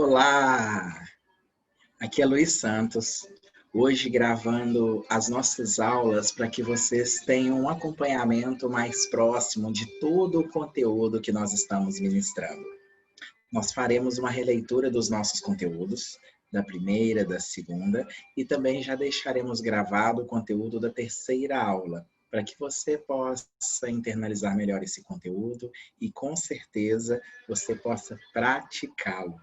Olá! Aqui é Luiz Santos, hoje gravando as nossas aulas para que vocês tenham um acompanhamento mais próximo de todo o conteúdo que nós estamos ministrando. Nós faremos uma releitura dos nossos conteúdos, da primeira, da segunda, e também já deixaremos gravado o conteúdo da terceira aula, para que você possa internalizar melhor esse conteúdo e, com certeza, você possa praticá-lo.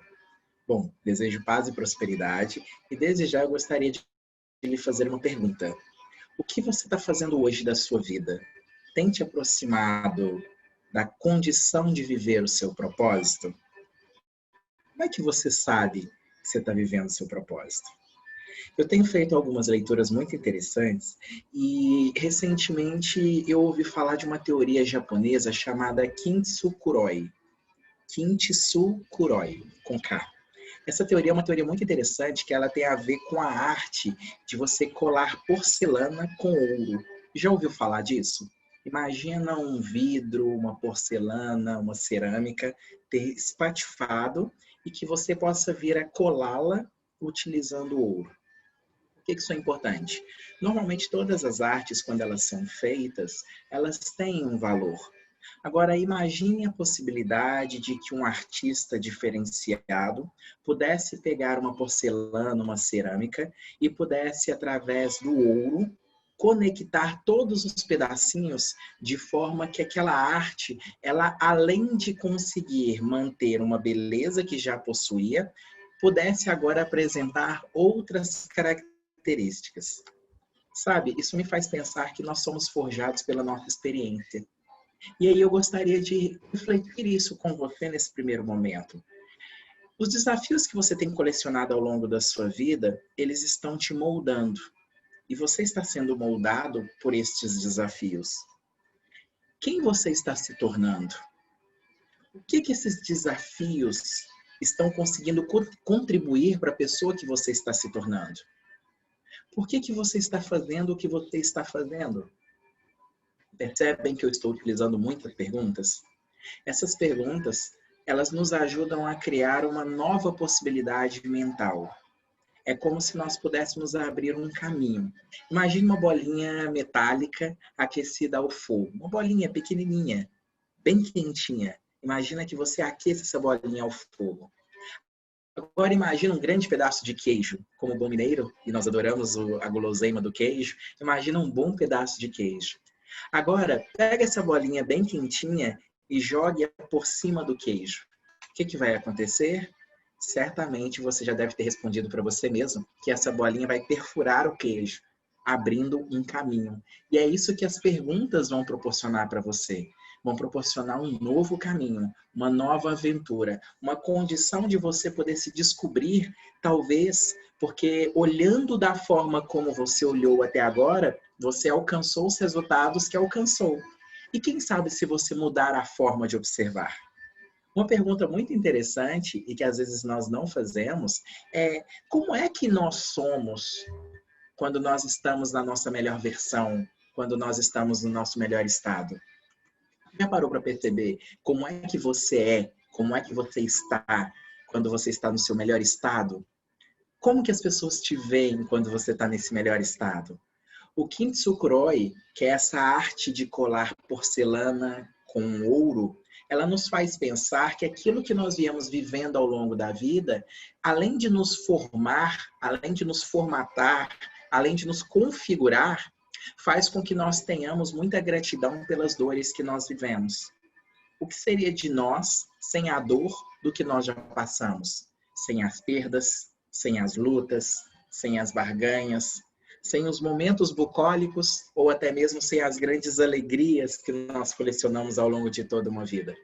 Bom, desejo paz e prosperidade e desde já eu gostaria de lhe fazer uma pergunta. O que você está fazendo hoje da sua vida? Tem te aproximado da condição de viver o seu propósito? Como é que você sabe que você está vivendo o seu propósito? Eu tenho feito algumas leituras muito interessantes e recentemente eu ouvi falar de uma teoria japonesa chamada Kintsukuroi. Kintsukuroi, com K. Essa teoria é uma teoria muito interessante que ela tem a ver com a arte de você colar porcelana com ouro. Já ouviu falar disso? Imagina um vidro, uma porcelana, uma cerâmica ter espatifado e que você possa vir a colá-la utilizando ouro. Por que isso é importante? Normalmente todas as artes, quando elas são feitas, elas têm um valor. Agora, imagine a possibilidade de que um artista diferenciado pudesse pegar uma porcelana, uma cerâmica, e pudesse, através do ouro, conectar todos os pedacinhos de forma que aquela arte, ela, além de conseguir manter uma beleza que já possuía, pudesse agora apresentar outras características. Sabe, isso me faz pensar que nós somos forjados pela nossa experiência. E aí eu gostaria de refletir isso com você nesse primeiro momento. Os desafios que você tem colecionado ao longo da sua vida, eles estão te moldando. E você está sendo moldado por estes desafios. Quem você está se tornando? O que esses desafios estão conseguindo contribuir para a pessoa que você está se tornando? Por que você está fazendo o que você está fazendo? Percebem que eu estou utilizando muitas perguntas? Essas perguntas, elas nos ajudam a criar uma nova possibilidade mental. É como se nós pudéssemos abrir um caminho. Imagine uma bolinha metálica aquecida ao fogo. Uma bolinha pequenininha, bem quentinha. Imagina que você aqueça essa bolinha ao fogo. Agora imagina um grande pedaço de queijo. Como bom mineiro, e nós adoramos a guloseima do queijo, imagina um bom pedaço de queijo. Agora, pega essa bolinha bem quentinha e jogue por cima do queijo. O que vai acontecer? Certamente você já deve ter respondido para você mesmo que essa bolinha vai perfurar o queijo, abrindo um caminho. E é isso que as perguntas vão proporcionar para você. Vão proporcionar um novo caminho, uma nova aventura, uma condição de você poder se descobrir, talvez, porque olhando da forma como você olhou até agora, você alcançou os resultados que alcançou. E quem sabe se você mudar a forma de observar? Uma pergunta muito interessante e que às vezes nós não fazemos é: como é que nós somos quando nós estamos na nossa melhor versão, quando nós estamos no nosso melhor estado? Já parou para perceber como é que você é, como é que você está quando você está no seu melhor estado? Como que as pessoas te veem quando você está nesse melhor estado? O Kintsukuroi, que é essa arte de colar porcelana com ouro, ela nos faz pensar que aquilo que nós viemos vivendo ao longo da vida, além de nos formar, além de nos formatar, além de nos configurar, faz com que nós tenhamos muita gratidão pelas dores que nós vivemos. O que seria de nós sem a dor do que nós já passamos? Sem as perdas, sem as lutas, sem as barganhas, sem os momentos bucólicos ou até mesmo sem as grandes alegrias que nós colecionamos ao longo de toda uma vida.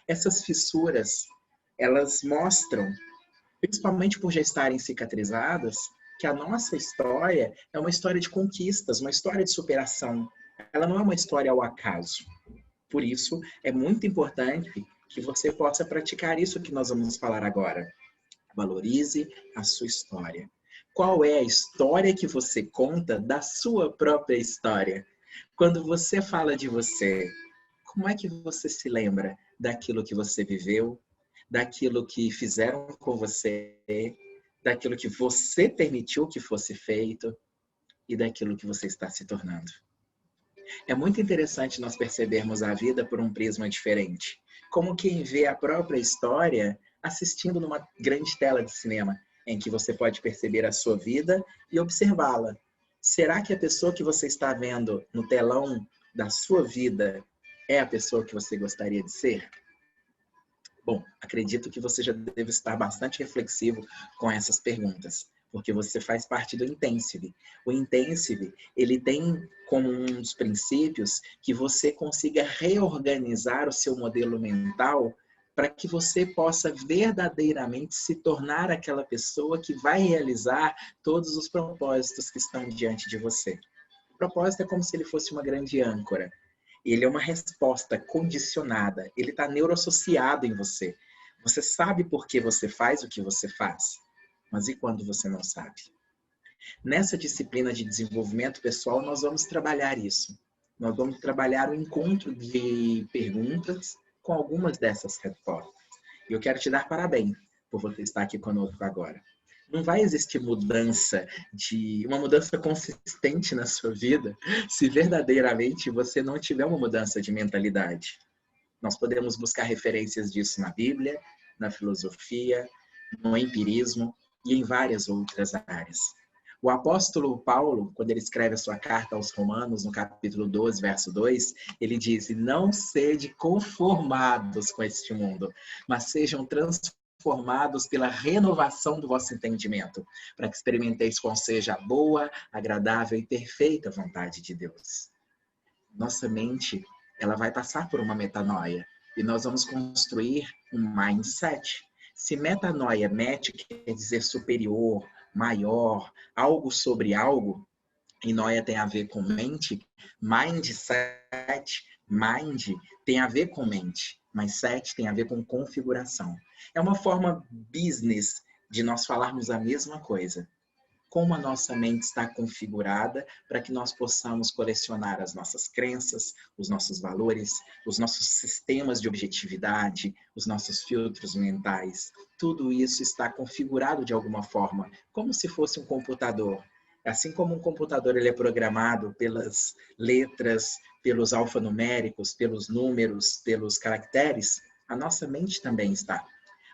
Essas fissuras, elas mostram, principalmente por já estarem cicatrizadas, que a nossa história é uma história de conquistas, uma história de superação. Ela não é uma história ao acaso. Por isso, é muito importante que você possa praticar isso que nós vamos falar agora. Valorize a sua história. Qual é a história que você conta da sua própria história? Quando você fala de você, como é que você se lembra daquilo que você viveu, daquilo que fizeram com você, daquilo que você permitiu que fosse feito e daquilo que você está se tornando. É muito interessante nós percebermos a vida por um prisma diferente, como quem vê a própria história assistindo numa grande tela de cinema, em que você pode perceber a sua vida e observá-la. Será que a pessoa que você está vendo no telão da sua vida é a pessoa que você gostaria de ser? Bom, acredito que você já deve estar bastante reflexivo com essas perguntas, porque você faz parte do Intensive. O Intensive, ele tem como um dos princípios que você consiga reorganizar o seu modelo mental para que você possa verdadeiramente se tornar aquela pessoa que vai realizar todos os propósitos que estão diante de você. O propósito é como se ele fosse uma grande âncora. Ele é uma resposta condicionada. Ele está neuroassociado em você. Você sabe por que você faz o que você faz. Mas e quando você não sabe? Nessa disciplina de desenvolvimento pessoal, nós vamos trabalhar isso. Nós vamos trabalhar o encontro de perguntas com algumas dessas respostas. E eu quero te dar parabéns por você estar aqui conosco agora. Não vai existir uma mudança consistente na sua vida se verdadeiramente você não tiver uma mudança de mentalidade. Nós podemos buscar referências disso na Bíblia, na filosofia, no empirismo e em várias outras áreas. O apóstolo Paulo, quando ele escreve a sua carta aos Romanos, no capítulo 12, verso 2, ele diz: não sede conformados com este mundo, mas sejam transformados pela renovação do vosso entendimento, para que experimenteis qual seja a boa, agradável e perfeita vontade de Deus. Nossa mente, ela vai passar por uma metanoia e nós vamos construir um mindset. Se metanoia, quer dizer superior, maior, algo sobre algo, e noia tem a ver com mente, mindset, mind tem a ver com mente, mas set tem a ver com configuração. É uma forma business de nós falarmos a mesma coisa. Como a nossa mente está configurada para que nós possamos colecionar as nossas crenças, os nossos valores, os nossos sistemas de objetividade, os nossos filtros mentais. Tudo isso está configurado de alguma forma, como se fosse um computador. Assim como um computador ele é programado pelas letras, pelos alfanuméricos, pelos números, pelos caracteres, a nossa mente também está.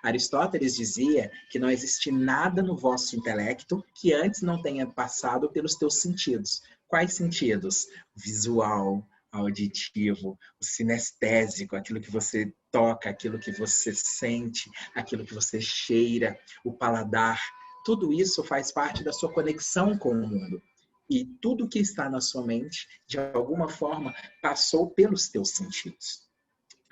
Aristóteles dizia que não existe nada no vosso intelecto que antes não tenha passado pelos teus sentidos. Quais sentidos? Visual, auditivo, o sinestésico, aquilo que você toca, aquilo que você sente, aquilo que você cheira, o paladar. Tudo isso faz parte da sua conexão com o mundo. E tudo que está na sua mente, de alguma forma, passou pelos teus sentidos.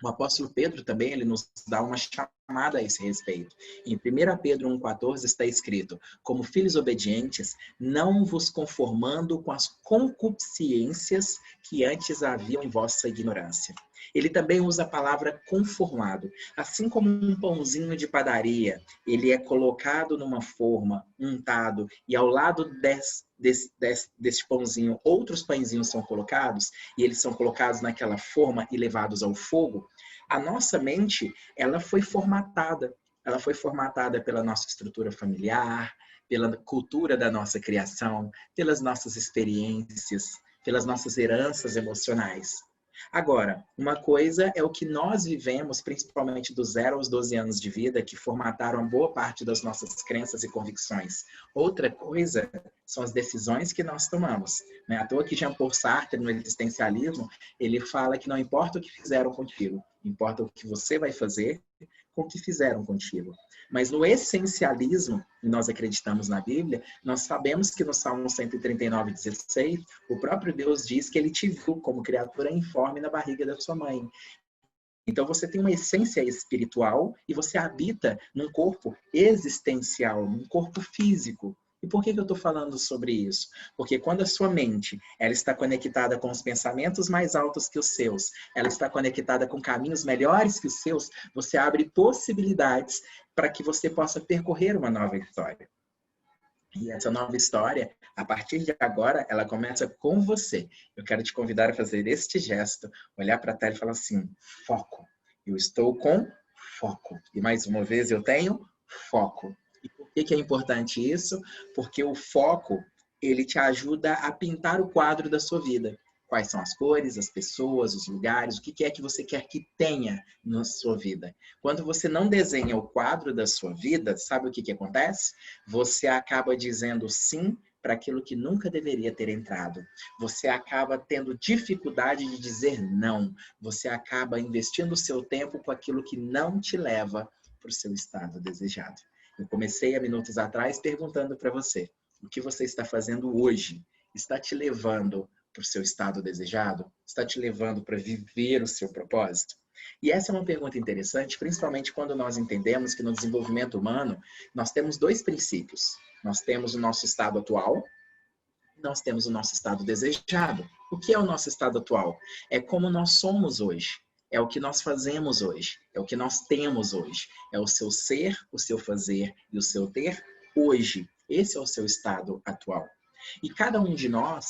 O apóstolo Pedro também ele nos dá uma chamada a esse respeito. Em 1 Pedro 1,14 está escrito: como filhos obedientes, não vos conformando com as concupiscências que antes haviam em vossa ignorância. Ele também usa a palavra conformado. Assim como um pãozinho de padaria, ele é colocado numa forma, untado, e ao lado desse pãozinho, outros pãezinhos são colocados, e eles são colocados naquela forma e levados ao fogo. A nossa mente, ela foi formatada pela nossa estrutura familiar, pela cultura da nossa criação, pelas nossas experiências, pelas nossas heranças emocionais. Agora, uma coisa é o que nós vivemos, principalmente dos 0 aos 12 anos de vida, que formataram a boa parte das nossas crenças e convicções. Outra coisa são as decisões que nós tomamos. Não é à toa que Jean-Paul Sartre, no existencialismo, ele fala que não importa o que fizeram contigo, importa o que você vai fazer com o que fizeram contigo. Mas no essencialismo, e nós acreditamos na Bíblia, nós sabemos que no Salmo 139:16, o próprio Deus diz que ele te viu como criatura informe na barriga da sua mãe. Então você tem uma essência espiritual e você habita num corpo existencial, num corpo físico. E por que eu estou falando sobre isso? Porque quando a sua mente ela está conectada com os pensamentos mais altos que os seus, ela está conectada com caminhos melhores que os seus, você abre possibilidades para que você possa percorrer uma nova história. E essa nova história, a partir de agora, ela começa com você. Eu quero te convidar a fazer este gesto, olhar para a tela e falar assim: foco. Eu estou com foco. E mais uma vez eu tenho foco. E por que é importante isso? Porque o foco, ele te ajuda a pintar o quadro da sua vida. Quais são as cores, as pessoas, os lugares, o que é que você quer que tenha na sua vida. Quando você não desenha o quadro da sua vida, sabe o que acontece? Você acaba dizendo sim para aquilo que nunca deveria ter entrado. Você acaba tendo dificuldade de dizer não. Você acaba investindo o seu tempo com aquilo que não te leva para o seu estado desejado. Eu comecei há minutos atrás perguntando para você, o que você está fazendo hoje está te levando para o seu estado desejado? Está te levando para viver o seu propósito? E essa é uma pergunta interessante, principalmente quando nós entendemos que no desenvolvimento humano nós temos dois princípios. Nós temos o nosso estado atual e nós temos o nosso estado desejado. O que é o nosso estado atual? É como nós somos hoje. É o que nós fazemos hoje. É o que nós temos hoje. É o seu ser, o seu fazer e o seu ter hoje. Esse é o seu estado atual. E cada um de nós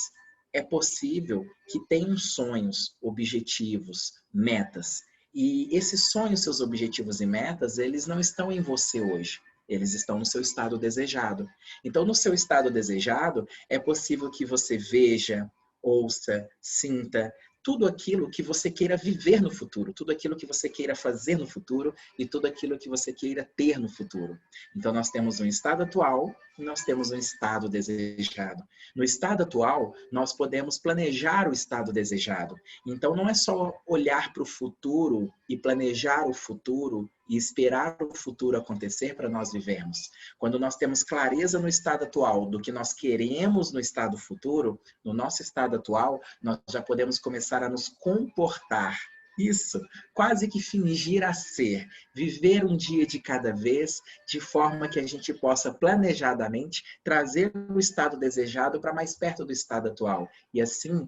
é possível que tenham sonhos, objetivos, metas. E esses sonhos, seus objetivos e metas, eles não estão em você hoje. Eles estão no seu estado desejado. Então, no seu estado desejado, é possível que você veja, ouça, sinta tudo aquilo que você queira viver no futuro, tudo aquilo que você queira fazer no futuro e tudo aquilo que você queira ter no futuro. Então, nós temos um estado atual e nós temos um estado desejado. No estado atual, nós podemos planejar o estado desejado. Então, não é só olhar para o futuro e planejar o futuro e esperar o futuro acontecer para nós vivermos. Quando nós temos clareza no estado atual do que nós queremos no estado futuro, no nosso estado atual, nós já podemos começar a nos comportar. Isso, quase que fingir a ser, viver um dia de cada vez, de forma que a gente possa planejadamente trazer o estado desejado para mais perto do estado atual. E assim,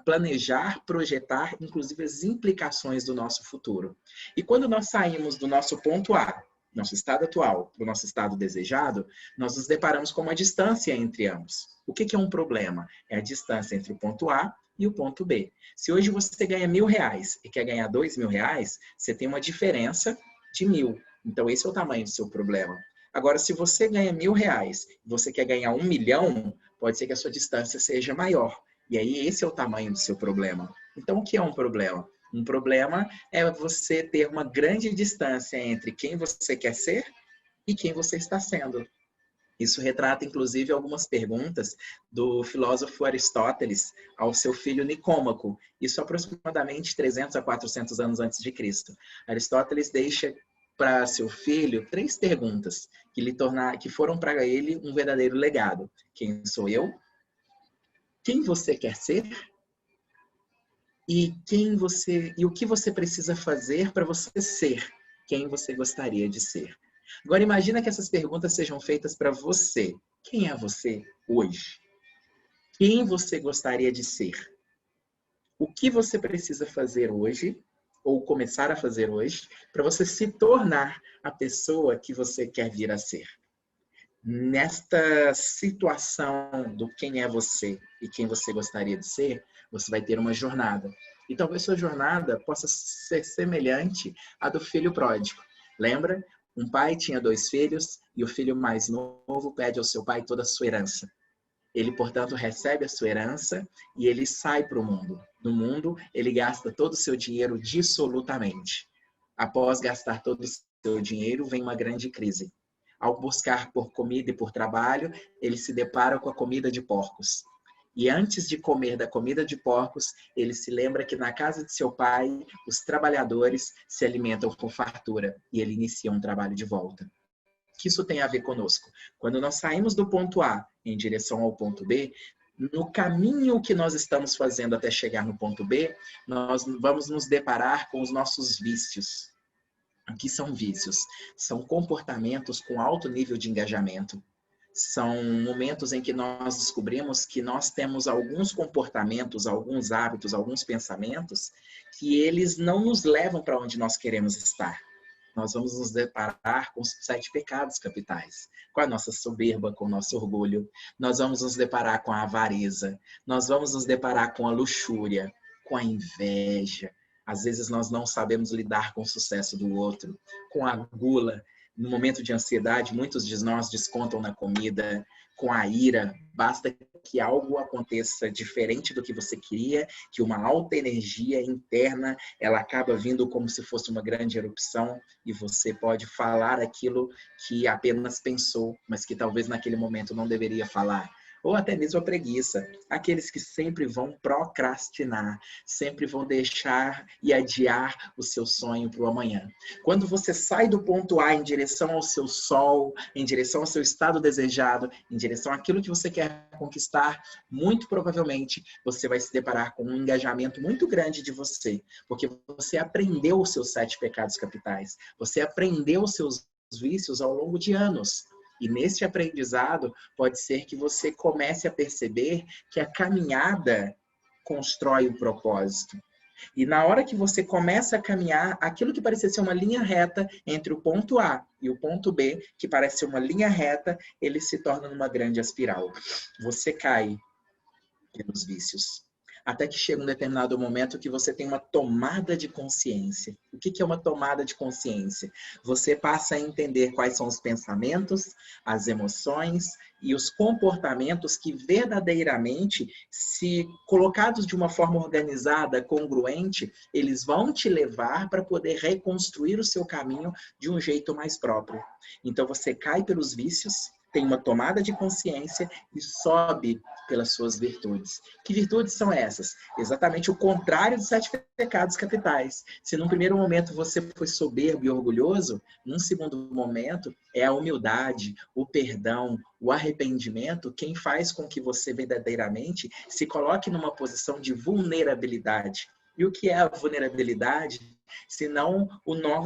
planejar, projetar, inclusive as implicações do nosso futuro. E quando nós saímos do nosso ponto A, nosso estado atual, para o nosso estado desejado, nós nos deparamos com uma distância entre ambos. O que é um problema? É a distância entre o ponto A e o ponto B. Se hoje você ganha R$1.000 e quer ganhar R$2.000, você tem uma diferença de 1.000. Então, esse é o tamanho do seu problema. Agora, se você ganha R$1.000 e você quer ganhar 1 milhão, pode ser que a sua distância seja maior. E aí, esse é o tamanho do seu problema. Então, o que é um problema? Um problema é você ter uma grande distância entre quem você quer ser e quem você está sendo. Isso retrata, inclusive, algumas perguntas do filósofo Aristóteles ao seu filho Nicômaco, isso aproximadamente 300 a 400 anos antes de Cristo. Aristóteles deixa para seu filho 3 perguntas que foram para ele um verdadeiro legado. Quem sou eu? Quem você quer ser? E o que você precisa fazer para você ser quem você gostaria de ser? Agora imagina que essas perguntas sejam feitas para você. Quem é você hoje? Quem você gostaria de ser? O que você precisa fazer hoje, ou começar a fazer hoje, para você se tornar a pessoa que você quer vir a ser? Nesta situação do quem é você e quem você gostaria de ser, você vai ter uma jornada. E talvez sua jornada possa ser semelhante à do filho pródigo. Lembra? Um pai tinha 2 filhos e o filho mais novo pede ao seu pai toda a sua herança. Ele, portanto, recebe a sua herança e ele sai para o mundo. No mundo, ele gasta todo o seu dinheiro dissolutamente. Após gastar todo o seu dinheiro, vem uma grande crise. Ao buscar por comida e por trabalho, ele se depara com a comida de porcos. E antes de comer da comida de porcos, ele se lembra que na casa de seu pai, os trabalhadores se alimentam com fartura. E ele inicia um trabalho de volta. O que isso tem a ver conosco? Quando nós saímos do ponto A em direção ao ponto B, no caminho que nós estamos fazendo até chegar no ponto B, nós vamos nos deparar com os nossos vícios. O que são vícios? São comportamentos com alto nível de engajamento. São momentos em que nós descobrimos que nós temos alguns comportamentos, alguns hábitos, alguns pensamentos que eles não nos levam para onde nós queremos estar. Nós vamos nos deparar com os 7 pecados capitais, com a nossa soberba, com o nosso orgulho. Nós vamos nos deparar com a avareza. Nós vamos nos deparar com a luxúria, com a inveja, Às vezes nós não sabemos lidar com o sucesso do outro, com a gula. No momento de ansiedade, muitos de nós descontam na comida, com a ira. Basta que algo aconteça diferente do que você queria, que uma alta energia interna, ela acaba vindo como se fosse uma grande erupção e você pode falar aquilo que apenas pensou, mas que talvez naquele momento não deveria falar. Ou até mesmo a preguiça. Aqueles que sempre vão procrastinar, sempre vão deixar e adiar o seu sonho para o amanhã. Quando você sai do ponto A em direção ao seu sol, em direção ao seu estado desejado, em direção àquilo que você quer conquistar, muito provavelmente você vai se deparar com um engajamento muito grande de você, porque você aprendeu os seus 7 pecados capitais, você aprendeu os seus vícios ao longo de anos. E nesse aprendizado, pode ser que você comece a perceber que a caminhada constrói o propósito. E na hora que você começa a caminhar, aquilo que parecia ser uma linha reta entre o ponto A e o ponto B, que parece ser uma linha reta, ele se torna numa grande espiral. Você cai pelos vícios. Até que chega um determinado momento que você tem uma tomada de consciência. O que é uma tomada de consciência? Você passa a entender quais são os pensamentos, as emoções e os comportamentos que verdadeiramente, se colocados de uma forma organizada, congruente, eles vão te levar para poder reconstruir o seu caminho de um jeito mais próprio. Então você cai pelos vícios, tem uma tomada de consciência e sobe pelas suas virtudes. Que virtudes são essas? Exatamente o contrário dos 7 pecados capitais. Se num primeiro momento você foi soberbo e orgulhoso, num segundo momento é a humildade, o perdão, o arrependimento, quem faz com que você verdadeiramente se coloque numa posição de vulnerabilidade. E o que é a vulnerabilidade? Senão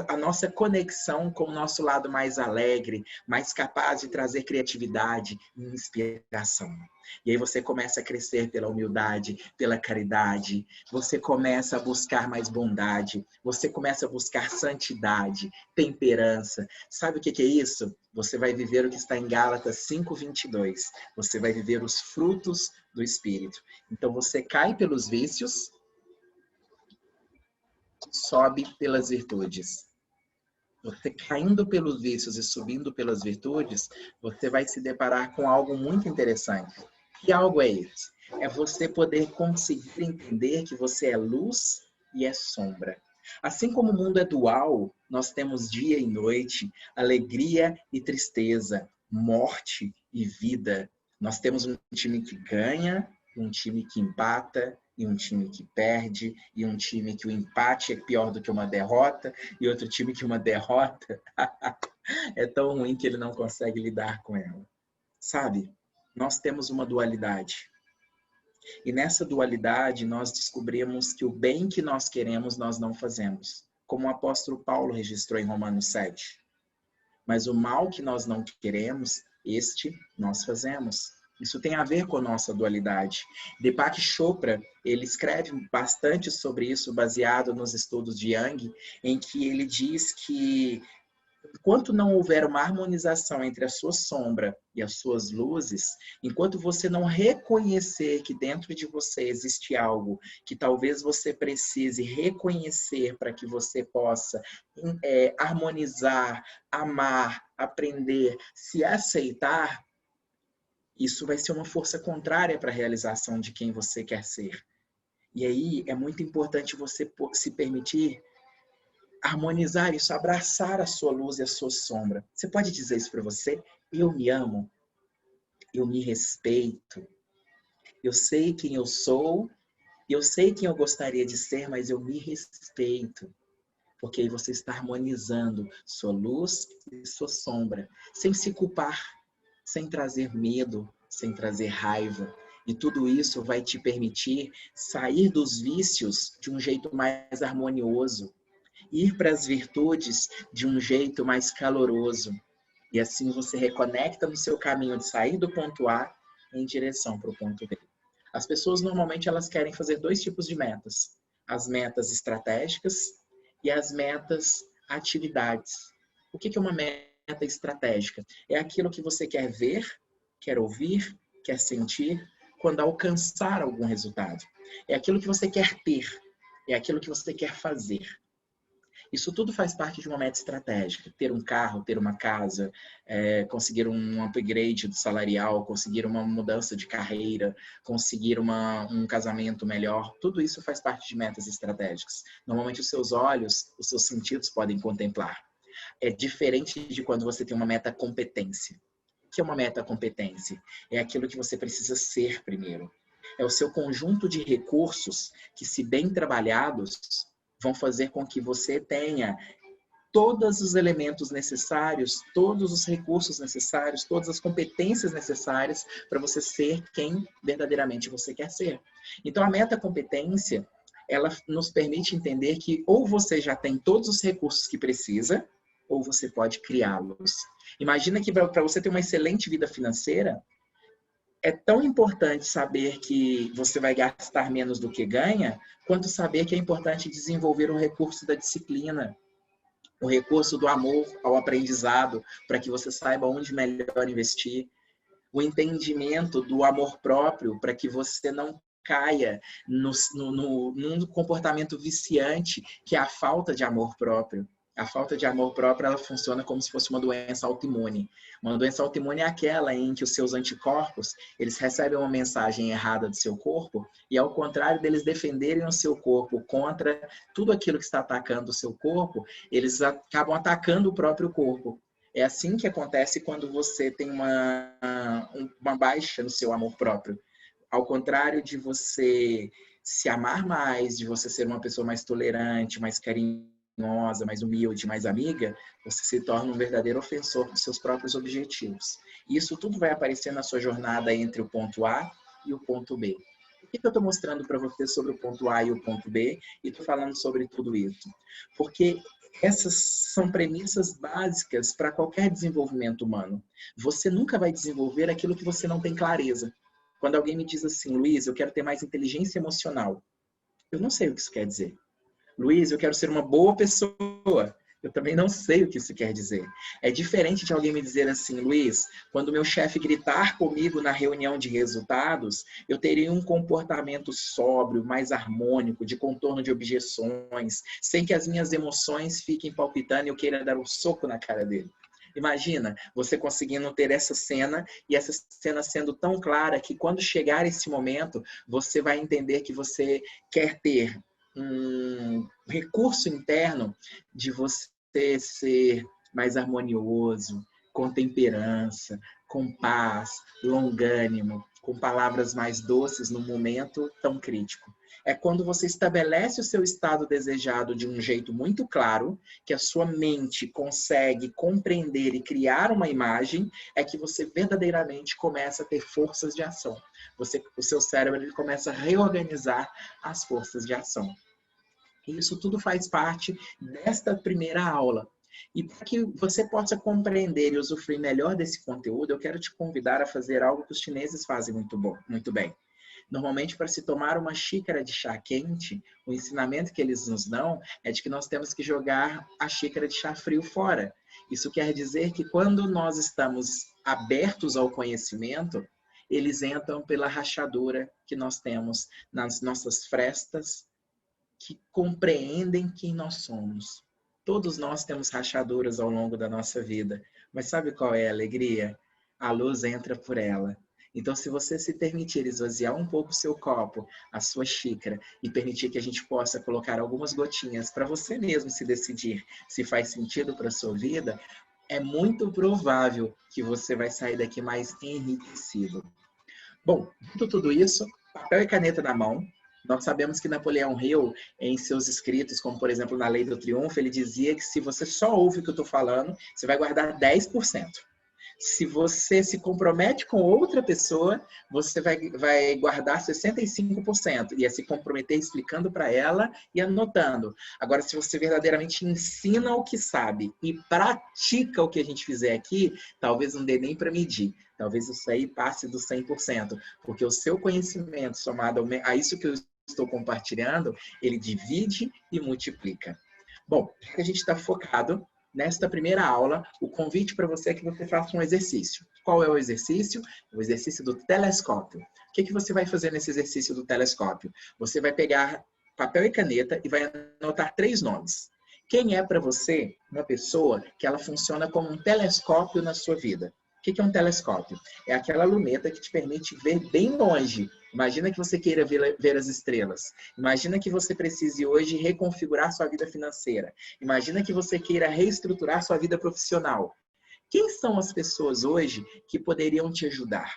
a nossa conexão com o nosso lado mais alegre, mais capaz de trazer criatividade e inspiração. E aí você começa a crescer pela humildade, pela caridade, você começa a buscar mais bondade, você começa a buscar santidade, temperança. Sabe o que é isso? Você vai viver o que está em Gálatas 5:22. Você vai viver os frutos do Espírito. Então você cai pelos vícios, sobe pelas virtudes. Você caindo pelos vícios e subindo pelas virtudes, você vai se deparar com algo muito interessante. Que algo é esse? É você poder conseguir entender que você é luz e é sombra. Assim como o mundo é dual, nós temos dia e noite, alegria e tristeza, morte e vida. Nós temos um time que ganha, um time que empata, e um time que perde, e um time que o empate é pior do que uma derrota, e outro time que uma derrota é tão ruim que ele não consegue lidar com ela. Sabe? Nós temos uma dualidade. E nessa dualidade nós descobrimos que o bem que nós queremos nós não fazemos, como o apóstolo Paulo registrou em Romanos 7. Mas o mal que nós não queremos, este nós fazemos. Isso tem a ver com a nossa dualidade. Deepak Chopra, ele escreve bastante sobre isso, baseado nos estudos de Jung, em que ele diz que enquanto não houver uma harmonização entre a sua sombra e as suas luzes, enquanto você não reconhecer que dentro de você existe algo que talvez você precise reconhecer para que você possa harmonizar, amar, aprender, se aceitar, isso vai ser uma força contrária para a realização de quem você quer ser. E aí é muito importante você se permitir harmonizar isso, abraçar a sua luz e a sua sombra. Você pode dizer isso para você? Eu me amo, eu me respeito, eu sei quem eu sou, eu sei quem eu gostaria de ser, mas eu me respeito. Porque aí você está harmonizando sua luz e sua sombra, sem se culpar, sem trazer medo, sem trazer raiva. E tudo isso vai te permitir sair dos vícios de um jeito mais harmonioso, ir para as virtudes de um jeito mais caloroso. E assim você reconecta no seu caminho de sair do ponto A em direção para o ponto B. As pessoas normalmente elas querem fazer 2 tipos de metas. As metas estratégicas e as metas atividades. O que é uma meta estratégica? É aquilo que você quer ver, quer ouvir, quer sentir quando alcançar algum resultado. É aquilo que você quer ter. é aquilo que você quer fazer. Isso tudo faz parte de uma meta estratégica. Ter um carro, ter uma casa, conseguir um upgrade salarial, conseguir uma mudança de carreira, conseguir um casamento melhor. Tudo isso faz parte de metas estratégicas. Normalmente os seus olhos, os seus sentidos podem contemplar. É diferente de quando você tem uma meta competência. O que é uma meta competência? É aquilo que você precisa ser primeiro. É o seu conjunto de recursos que, se bem trabalhados, vão fazer com que você tenha todos os elementos necessários, todos os recursos necessários, todas as competências necessárias para você ser quem verdadeiramente você quer ser. Então, a metacompetência, ela nos permite entender que ou você já tem todos os recursos que precisa, ou você pode criá-los. Imagina que para você ter uma excelente vida financeira, é tão importante saber que você vai gastar menos do que ganha, quanto saber que é importante desenvolver o recurso da disciplina, o recurso do amor ao aprendizado, para que você saiba onde melhor investir, o entendimento do amor próprio, para que você não caia num comportamento viciante, que é a falta de amor próprio. A falta de amor próprio, ela funciona como se fosse uma doença autoimune. Uma doença autoimune é aquela em que os seus anticorpos, eles recebem uma mensagem errada do seu corpo e, ao contrário deles defenderem o seu corpo contra tudo aquilo que está atacando o seu corpo, eles acabam atacando o próprio corpo. É assim que acontece quando você tem uma baixa no seu amor próprio. Ao contrário de você se amar mais, de você ser uma pessoa mais tolerante, mais carinhosa, mais humilde, mais amiga, você se torna um verdadeiro ofensor dos seus próprios objetivos. E isso tudo vai aparecer na sua jornada entre o ponto A e o ponto B. Por que eu estou mostrando para você sobre o ponto A e o ponto B e estou falando sobre tudo isso? Porque essas são premissas básicas para qualquer desenvolvimento humano. Você nunca vai desenvolver aquilo que você não tem clareza. Quando alguém me diz assim, Luiz, eu quero ter mais inteligência emocional, eu não sei o que isso quer dizer. Luiz, eu quero ser uma boa pessoa. Eu também não sei o que isso quer dizer. É diferente de alguém me dizer assim, Luiz, quando meu chefe gritar comigo na reunião de resultados, eu teria um comportamento sóbrio, mais harmônico, de contorno de objeções, sem que as minhas emoções fiquem palpitando e eu queira dar um soco na cara dele. Imagina você conseguindo ter essa cena e essa cena sendo tão clara que quando chegar esse momento, você vai entender que você quer ter um recurso interno de você ser mais harmonioso, com temperança, com paz, longânimo, com palavras mais doces no momento tão crítico. É quando você estabelece o seu estado desejado de um jeito muito claro, que a sua mente consegue compreender e criar uma imagem, é que você verdadeiramente começa a ter forças de ação. O seu cérebro ele começa a reorganizar as forças de ação. E isso tudo faz parte desta primeira aula. E para que você possa compreender e usufruir melhor desse conteúdo, eu quero te convidar a fazer algo que os chineses fazem muito bem. Normalmente, para se tomar uma xícara de chá quente, o ensinamento que eles nos dão é de que nós temos que jogar a xícara de chá frio fora. Isso quer dizer que quando nós estamos abertos ao conhecimento, eles entram pela rachadura que nós temos nas nossas frestas, que compreendem quem nós somos. Todos nós temos rachaduras ao longo da nossa vida, mas sabe qual é a alegria? A luz entra por ela. Então, se você se permitir esvaziar um pouco o seu copo, a sua xícara, e permitir que a gente possa colocar algumas gotinhas para você mesmo se decidir se faz sentido para a sua vida, é muito provável que você vai sair daqui mais enriquecido. Bom, dito tudo isso, papel e caneta na mão. Nós sabemos que Napoleão Hill, em seus escritos, como por exemplo na Lei do Triunfo, ele dizia que se você só ouve o que eu estou falando, você vai guardar 10%. Se você se compromete com outra pessoa, você vai guardar 65%. E é se comprometer explicando para ela e anotando. Agora, se você verdadeiramente ensina o que sabe e pratica o que a gente fizer aqui, talvez não dê nem para medir. Talvez isso aí passe dos 100%. Porque o seu conhecimento, somado a isso que eu estou compartilhando, ele divide e multiplica. Bom, a gente está focado nesta primeira aula. O convite para você é que você faça um exercício. Qual é o exercício? O exercício do telescópio. O que você vai fazer nesse exercício do telescópio? Você vai pegar papel e caneta e vai anotar 3 nomes. Quem é para você uma pessoa que ela funciona como um telescópio na sua vida? O que é um telescópio? É aquela luneta que te permite ver bem longe. Imagina que você queira ver as estrelas. Imagina que você precise hoje reconfigurar sua vida financeira. Imagina que você queira reestruturar sua vida profissional. Quem são as pessoas hoje que poderiam te ajudar?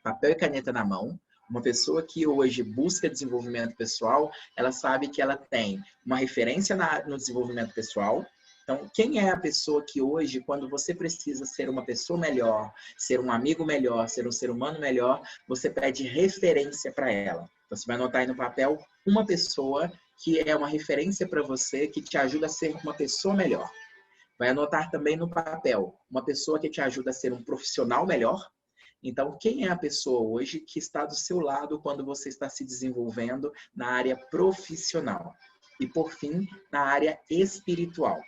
Papel e caneta na mão. Uma pessoa que hoje busca desenvolvimento pessoal, ela sabe que ela tem uma referência no desenvolvimento pessoal. Então, quem é a pessoa que hoje, quando você precisa ser uma pessoa melhor, ser um amigo melhor, ser um ser humano melhor, você pede referência para ela? Você vai anotar aí no papel uma pessoa que é uma referência para você, que te ajuda a ser uma pessoa melhor. Vai anotar também no papel uma pessoa que te ajuda a ser um profissional melhor. Então, quem é a pessoa hoje que está do seu lado quando você está se desenvolvendo na área profissional? E, por fim, na área espiritual.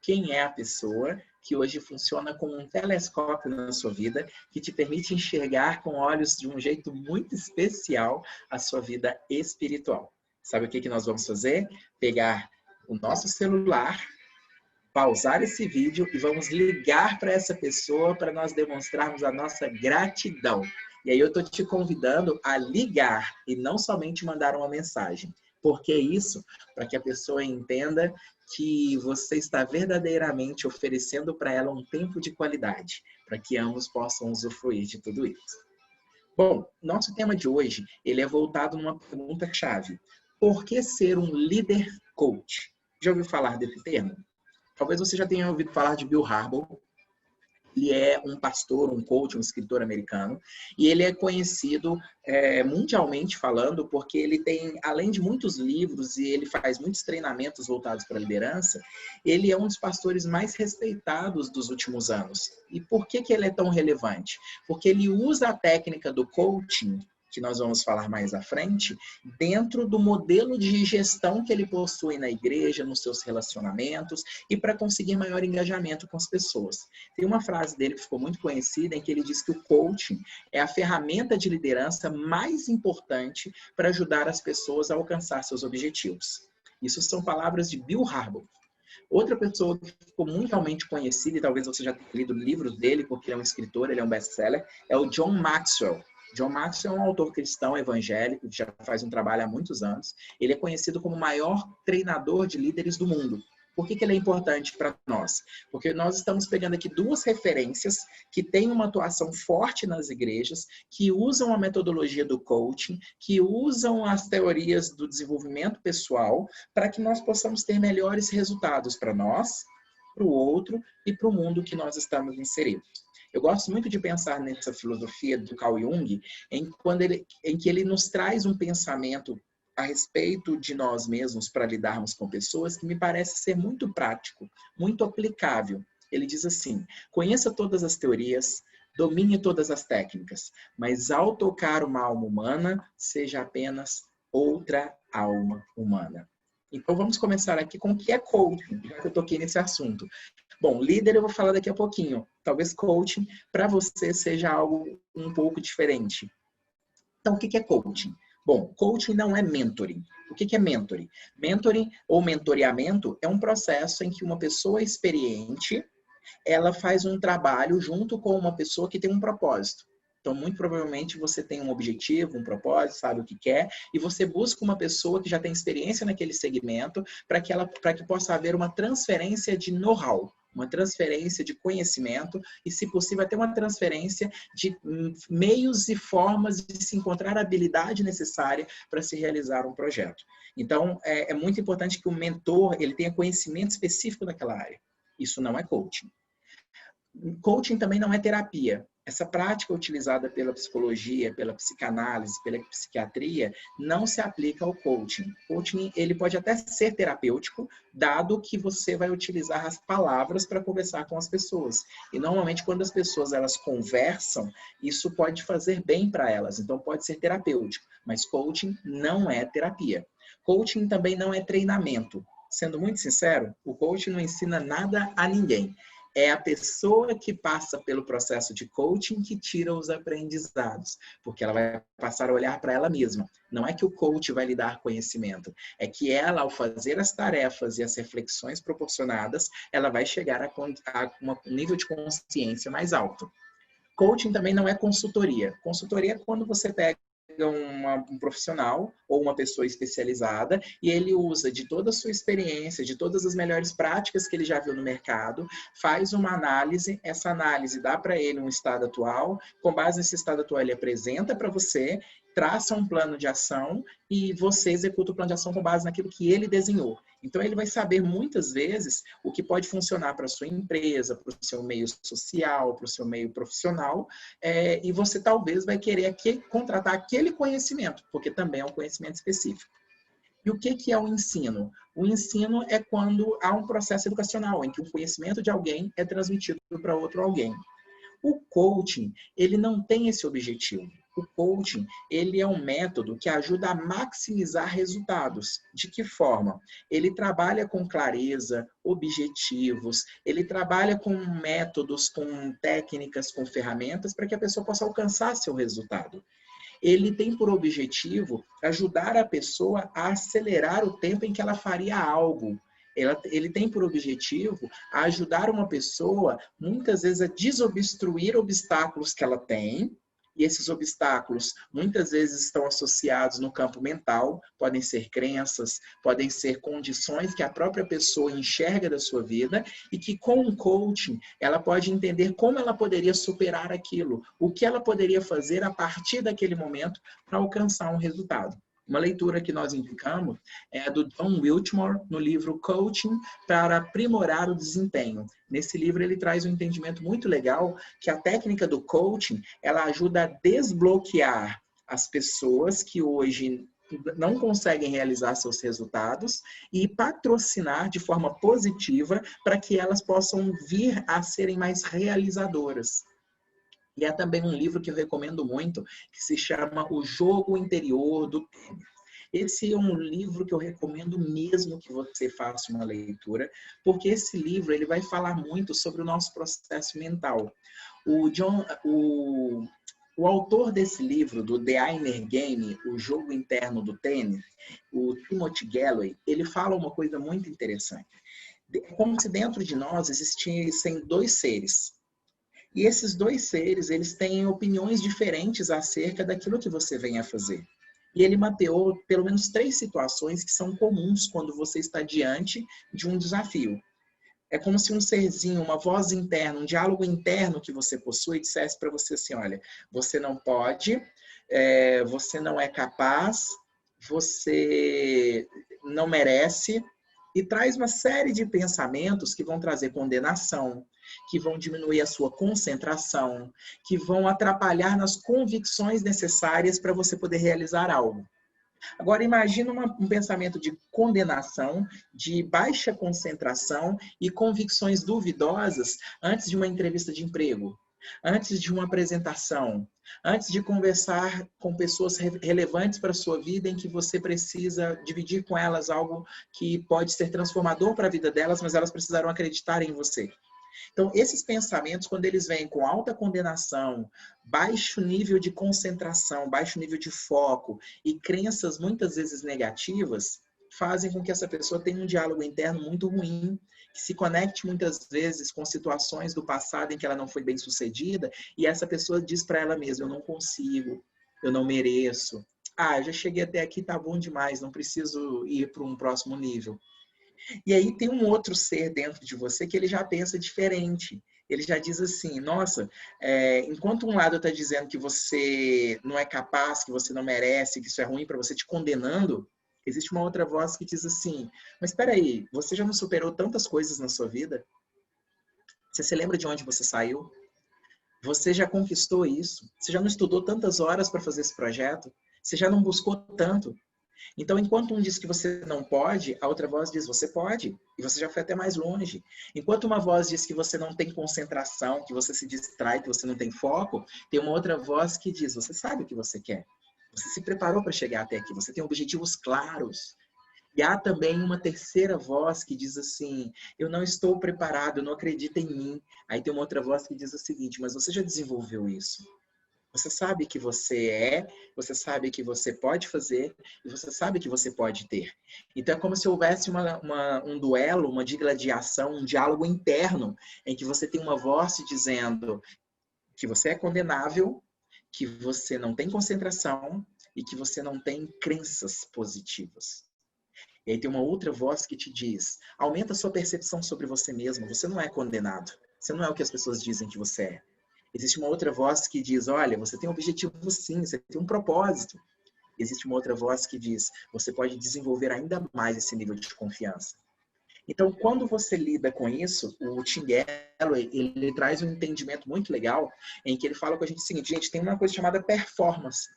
Quem é a pessoa que hoje funciona como um telescópio na sua vida, que te permite enxergar com olhos de um jeito muito especial a sua vida espiritual? Sabe o que nós vamos fazer? Pegar o nosso celular, pausar esse vídeo e vamos ligar para essa pessoa para nós demonstrarmos a nossa gratidão. E aí eu estou te convidando a ligar e não somente mandar uma mensagem. Por que isso? Para que a pessoa entenda que você está verdadeiramente oferecendo para ela um tempo de qualidade, para que ambos possam usufruir de tudo isso. Bom, nosso tema de hoje, ele é voltado numa pergunta-chave. Por que ser um líder coach? Já ouviu falar desse termo? Talvez você já tenha ouvido falar de Bill Harbor. Ele é um pastor, um coach, um escritor americano. E ele é conhecido mundialmente falando porque ele tem, além de muitos livros e ele faz muitos treinamentos voltados para a liderança, ele é um dos pastores mais respeitados dos últimos anos. E por que ele é tão relevante? Porque ele usa a técnica do coaching, que nós vamos falar mais à frente, dentro do modelo de gestão que ele possui na igreja, nos seus relacionamentos e para conseguir maior engajamento com as pessoas. Tem uma frase dele que ficou muito conhecida em que ele diz que o coaching é a ferramenta de liderança mais importante para ajudar as pessoas a alcançar seus objetivos. Isso são palavras de Bill Harbor. Outra pessoa que ficou mundialmente conhecida, e talvez você já tenha lido livros dele, porque ele é um escritor, ele é um best-seller, é o John Maxwell. John Maxwell é um autor cristão evangélico que já faz um trabalho há muitos anos. Ele é conhecido como o maior treinador de líderes do mundo. Por que ele é importante para nós? Porque nós estamos pegando aqui duas referências que têm uma atuação forte nas igrejas, que usam a metodologia do coaching, que usam as teorias do desenvolvimento pessoal para que nós possamos ter melhores resultados para nós, para o outro e para o mundo que nós estamos inseridos. Eu gosto muito de pensar nessa filosofia do Carl Jung, em que ele nos traz um pensamento a respeito de nós mesmos para lidarmos com pessoas que me parece ser muito prático, muito aplicável. Ele diz assim: conheça todas as teorias, domine todas as técnicas, mas ao tocar uma alma humana, seja apenas outra alma humana. Então vamos começar aqui com o que é coaching, já que eu toquei nesse assunto. Bom, líder eu vou falar daqui a pouquinho. Talvez coaching para você seja algo um pouco diferente. Então, o que é coaching? Bom, coaching não é mentoring. O que é mentoring? Mentoring ou mentoreamento é um processo em que uma pessoa experiente, ela faz um trabalho junto com uma pessoa que tem um propósito. Então, muito provavelmente, você tem um objetivo, um propósito, sabe o que quer, e você busca uma pessoa que já tem experiência naquele segmento para que possa haver uma transferência de know-how, uma transferência de conhecimento e, se possível, até uma transferência de meios e formas de se encontrar a habilidade necessária para se realizar um projeto. Então, é muito importante que o mentor ele tenha conhecimento específico daquela área. Isso não é coaching. Coaching também não é terapia. Essa prática utilizada pela psicologia, pela psicanálise, pela psiquiatria, não se aplica ao coaching. Coaching, ele pode até ser terapêutico, dado que você vai utilizar as palavras para conversar com as pessoas. E normalmente quando as pessoas elas conversam, isso pode fazer bem para elas, então pode ser terapêutico. Mas coaching não é terapia. Coaching também não é treinamento. Sendo muito sincero, o coaching não ensina nada a ninguém. É a pessoa que passa pelo processo de coaching que tira os aprendizados, porque ela vai passar a olhar para ela mesma. Não é que o coach vai lhe dar conhecimento, é que ela, ao fazer as tarefas e as reflexões proporcionadas, ela vai chegar a um nível de consciência mais alto. Coaching também não é consultoria. Consultoria é quando você pega um profissional ou uma pessoa especializada e ele usa de toda a sua experiência, de todas as melhores práticas que ele já viu no mercado, faz uma análise, essa análise dá para ele um estado atual, com base nesse estado atual ele apresenta para você, traça um plano de ação e você executa o plano de ação com base naquilo que ele desenhou. Então, ele vai saber muitas vezes o que pode funcionar para a sua empresa, para o seu meio social, para o seu meio profissional, e você talvez vai querer contratar aquele conhecimento, porque também é um conhecimento específico. E o que é o ensino? O ensino é quando há um processo educacional, em que o conhecimento de alguém é transmitido para outro alguém. O coaching, ele não tem esse objetivo. O coaching, ele é um método que ajuda a maximizar resultados. De que forma? Ele trabalha com clareza, objetivos, ele trabalha com métodos, com técnicas, com ferramentas para que a pessoa possa alcançar seu resultado. Ele tem por objetivo ajudar a pessoa a acelerar o tempo em que ela faria algo. Ele tem por objetivo ajudar uma pessoa, muitas vezes, a desobstruir obstáculos que ela tem, e esses obstáculos muitas vezes estão associados no campo mental, podem ser crenças, podem ser condições que a própria pessoa enxerga da sua vida e que com o coaching ela pode entender como ela poderia superar aquilo, o que ela poderia fazer a partir daquele momento para alcançar um resultado. Uma leitura que nós indicamos é do John Wiltmore, no livro Coaching para Aprimorar o Desempenho. Nesse livro ele traz um entendimento muito legal que a técnica do coaching, ela ajuda a desbloquear as pessoas que hoje não conseguem realizar seus resultados e patrocinar de forma positiva para que elas possam vir a serem mais realizadoras. E é também um livro que eu recomendo muito, que se chama O Jogo Interior do Tênis. Esse é um livro que eu recomendo mesmo que você faça uma leitura, porque esse livro ele vai falar muito sobre o nosso processo mental. O autor desse livro, do The Inner Game, O Jogo Interno do Tênis, o Timothy Gallwey, ele fala uma coisa muito interessante. É como se dentro de nós existissem dois seres. E esses dois seres, eles têm opiniões diferentes acerca daquilo que você vem a fazer. E ele mapeou pelo menos 3 situações que são comuns quando você está diante de um desafio. É como se um serzinho, uma voz interna, um diálogo interno que você possui, dissesse para você assim, olha, você não pode, você não é capaz, você não merece, e traz uma série de pensamentos que vão trazer condenação, que vão diminuir a sua concentração, que vão atrapalhar nas convicções necessárias para você poder realizar algo. Agora, imagina um pensamento de condenação, de baixa concentração e convicções duvidosas antes de uma entrevista de emprego, antes de uma apresentação, antes de conversar com pessoas relevantes para a sua vida, em que você precisa dividir com elas algo que pode ser transformador para a vida delas, mas elas precisarão acreditar em você. Então, esses pensamentos, quando eles vêm com alta condenação, baixo nível de concentração, baixo nível de foco e crenças muitas vezes negativas, fazem com que essa pessoa tenha um diálogo interno muito ruim, que se conecte muitas vezes com situações do passado em que ela não foi bem sucedida, e essa pessoa diz para ela mesma, eu não consigo, eu não mereço, eu já cheguei até aqui, tá bom demais, não preciso ir para um próximo nível. E aí tem um outro ser dentro de você que ele já pensa diferente. Ele já diz assim, nossa, enquanto um lado está dizendo que você não é capaz, que você não merece, que isso é ruim para você, te condenando, existe uma outra voz que diz assim, mas espera aí, você já não superou tantas coisas na sua vida? Você se lembra de onde você saiu? Você já conquistou isso? Você já não estudou tantas horas para fazer esse projeto? Você já não buscou tanto? Então, enquanto um diz que você não pode, a outra voz diz você pode, e você já foi até mais longe. Enquanto uma voz diz que você não tem concentração, que você se distrai, que você não tem foco, tem uma outra voz que diz você sabe o que você quer. Você se preparou para chegar até aqui, você tem objetivos claros. E há também uma terceira voz que diz assim, eu não estou preparado, eu não acredito em mim. Aí tem uma outra voz que diz o seguinte, mas você já desenvolveu isso. Você sabe que você é, você sabe que você pode fazer e você sabe que você pode ter. Então é como se houvesse um duelo, uma digladiação, um diálogo interno em que você tem uma voz te dizendo que você é condenável, que você não tem concentração e que você não tem crenças positivas. E aí tem uma outra voz que te diz, aumenta a sua percepção sobre você mesmo, você não é condenado, você não é o que as pessoas dizem que você é. Existe uma outra voz que diz, olha, você tem um objetivo sim, você tem um propósito. Existe uma outra voz que diz, você pode desenvolver ainda mais esse nível de confiança. Então, quando você lida com isso, o Tim Galloway, ele traz um entendimento muito legal, em que ele fala com a gente o seguinte, gente, tem uma coisa chamada performance.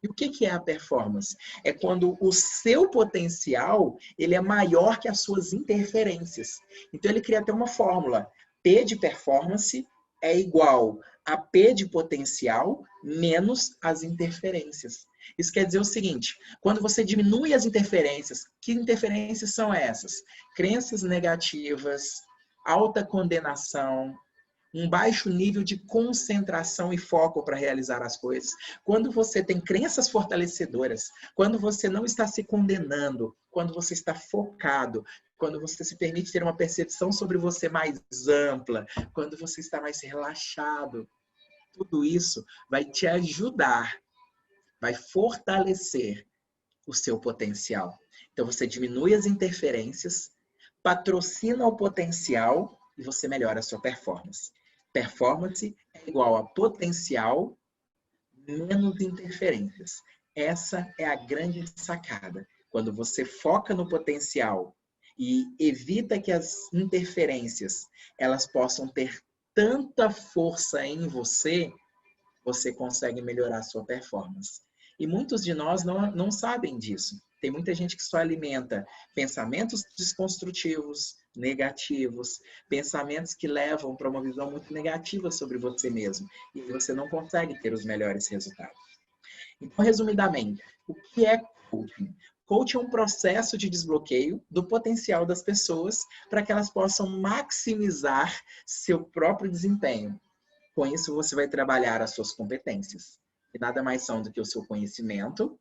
E o que é a performance? É quando o seu potencial ele é maior que as suas interferências. Então, ele cria até uma fórmula. P de performance é igual a P de potencial menos as interferências. Isso quer dizer o seguinte, quando você diminui as interferências, que interferências são essas? Crenças negativas, alta condenação, um baixo nível de concentração e foco para realizar as coisas. Quando você tem crenças fortalecedoras, quando você não está se condenando, quando você está focado, quando você se permite ter uma percepção sobre você mais ampla, quando você está mais relaxado, tudo isso vai te ajudar, vai fortalecer o seu potencial. Então você diminui as interferências, patrocina o potencial e você melhora a sua performance. Performance é igual a potencial menos interferências. Essa é a grande sacada. Quando você foca no potencial e evita que as interferências elas possam ter tanta força em você, você consegue melhorar a sua performance. E muitos de nós não sabem disso. Tem muita gente que só alimenta pensamentos desconstrutivos, negativos, pensamentos que levam para uma visão muito negativa sobre você mesmo. E você não consegue ter os melhores resultados. Então, resumidamente, o que é coaching? Coaching é um processo de desbloqueio do potencial das pessoas para que elas possam maximizar seu próprio desempenho. Com isso, você vai trabalhar as suas competências, que nada mais são do que o seu conhecimento,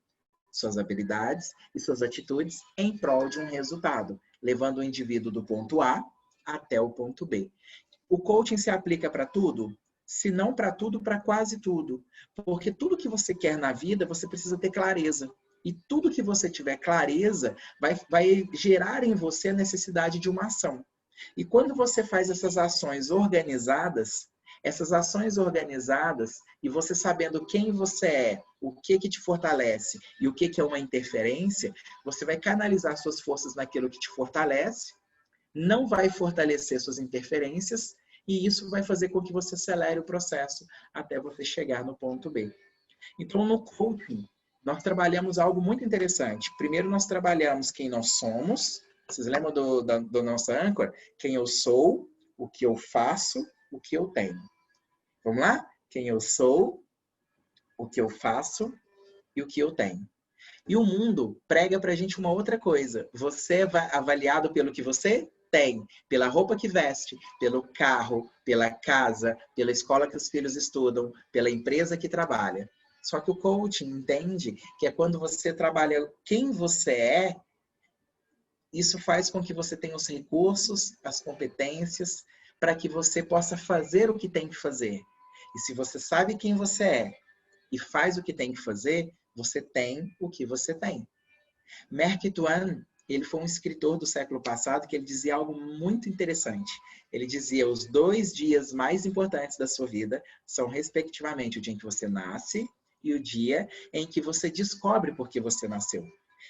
suas habilidades e suas atitudes em prol de um resultado, levando o indivíduo do ponto A até o ponto B. O coaching se aplica para tudo? Se não para tudo, para quase tudo. Porque tudo que você quer na vida, você precisa ter clareza. E tudo que você tiver clareza vai gerar em você a necessidade de uma ação. E quando você faz essas ações organizadas e você sabendo quem você é, o que te fortalece e o que é uma interferência, você vai canalizar suas forças naquilo que te fortalece, não vai fortalecer suas interferências e isso vai fazer com que você acelere o processo até você chegar no ponto B. Então, no coaching, nós trabalhamos algo muito interessante. Primeiro, nós trabalhamos quem nós somos. Vocês lembram do nosso âncora? Quem eu sou, o que eu faço, o que eu tenho. Vamos lá? Quem eu sou, o que eu faço e o que eu tenho. E o mundo prega pra gente uma outra coisa. Você é avaliado pelo que você tem, pela roupa que veste, pelo carro, pela casa, pela escola que os filhos estudam, pela empresa que trabalha. Só que o coaching entende que é quando você trabalha quem você é, isso faz com que você tenha os recursos, as competências, para que você possa fazer o que tem que fazer. E se você sabe quem você é e faz o que tem que fazer, você tem o que você tem. Mark Twain, ele foi um escritor do século passado que ele dizia algo muito interessante. Ele dizia, os 2 dias mais importantes da sua vida são, respectivamente, o dia em que você nasce e o dia em que você descobre por que você nasceu.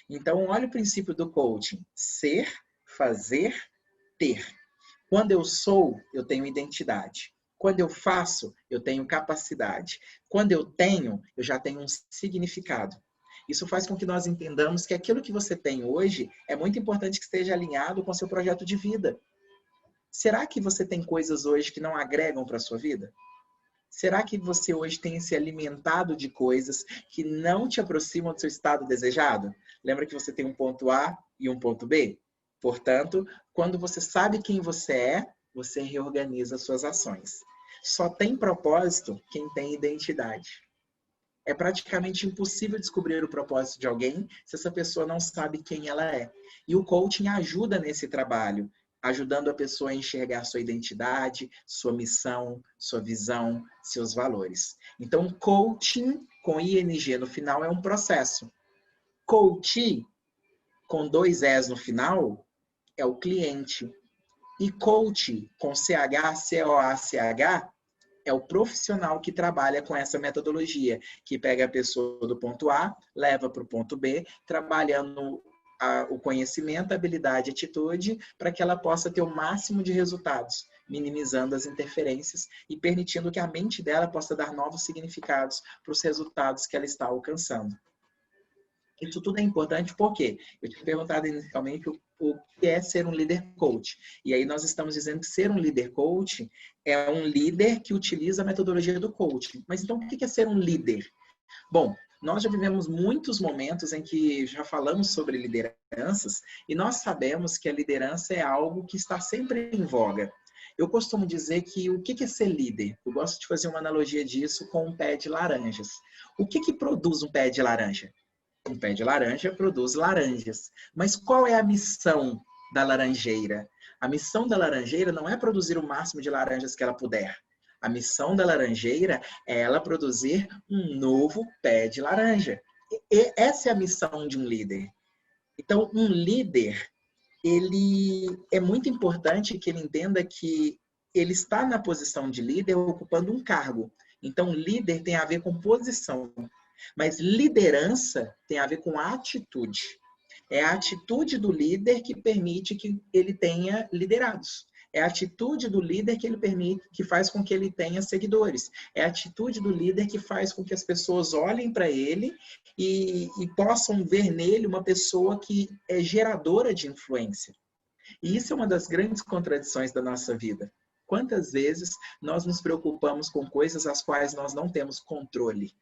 Então, olha o princípio do coaching. Ser, fazer, ter. Quando eu sou, eu tenho identidade. Quando eu faço, eu tenho capacidade. Quando eu tenho, eu já tenho um significado. Isso faz com que nós entendamos que aquilo que você tem hoje é muito importante que esteja alinhado com o seu projeto de vida. Será que você tem coisas hoje que não agregam para a sua vida? Será que você hoje tem se alimentado de coisas que não te aproximam do seu estado desejado? Lembra que você tem um ponto A e um ponto B? Portanto, quando você sabe quem você é, você reorganiza suas ações. Só tem propósito quem tem identidade. É praticamente impossível descobrir o propósito de alguém se essa pessoa não sabe quem ela é. E o coaching ajuda nesse trabalho, ajudando a pessoa a enxergar sua identidade, sua missão, sua visão, seus valores. Então, coaching com ING no final é um processo. Coach, com 2 Es no final, é o cliente. E coach, com CH, C-O-A-C-H, é o profissional que trabalha com essa metodologia, que pega a pessoa do ponto A, leva para o ponto B, trabalhando o conhecimento, a habilidade, a atitude, para que ela possa ter o máximo de resultados, minimizando as interferências e permitindo que a mente dela possa dar novos significados para os resultados que ela está alcançando. Isso tudo é importante porque eu tinha perguntado inicialmente o que é ser um líder coach. E aí nós estamos dizendo que ser um líder coach é um líder que utiliza a metodologia do coaching. Mas então o que é ser um líder? Bom, nós já vivemos muitos momentos em que já falamos sobre lideranças e nós sabemos que a liderança é algo que está sempre em voga. Eu costumo dizer que o que é ser líder? Eu gosto de fazer uma analogia disso com um pé de laranjas. O que produz um pé de laranja? Um pé de laranja produz laranjas. Mas qual é a missão da laranjeira? A missão da laranjeira não é produzir o máximo de laranjas que ela puder. A missão da laranjeira é ela produzir um novo pé de laranja. E essa é a missão de um líder. Então, um líder, ele é muito importante que ele entenda que ele está na posição de líder ocupando um cargo. Então, líder tem a ver com posição. Mas liderança tem a ver com atitude. É a atitude do líder que permite que ele tenha liderados. É a atitude do líder que ele permite, que faz com que ele tenha seguidores. É a atitude do líder que faz com que as pessoas olhem para ele e possam ver nele uma pessoa que é geradora de influência. E isso é uma das grandes contradições da nossa vida. Quantas vezes nós nos preocupamos com coisas às quais nós não temos controle?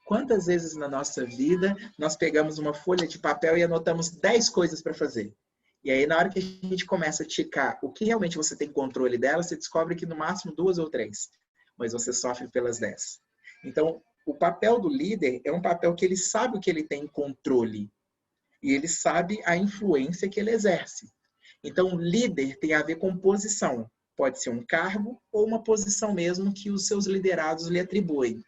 Quantas vezes na nossa vida nós pegamos uma folha de papel e anotamos 10 coisas para fazer? E aí, na hora que a gente começa a ticar o que realmente você tem controle dela, você descobre que no máximo 2 ou 3, mas você sofre pelas 10. Então, o papel do líder é um papel que ele sabe o que ele tem controle e ele sabe a influência que ele exerce. Então, líder tem a ver com posição. Pode ser um cargo ou uma posição mesmo que os seus liderados lhe atribuem.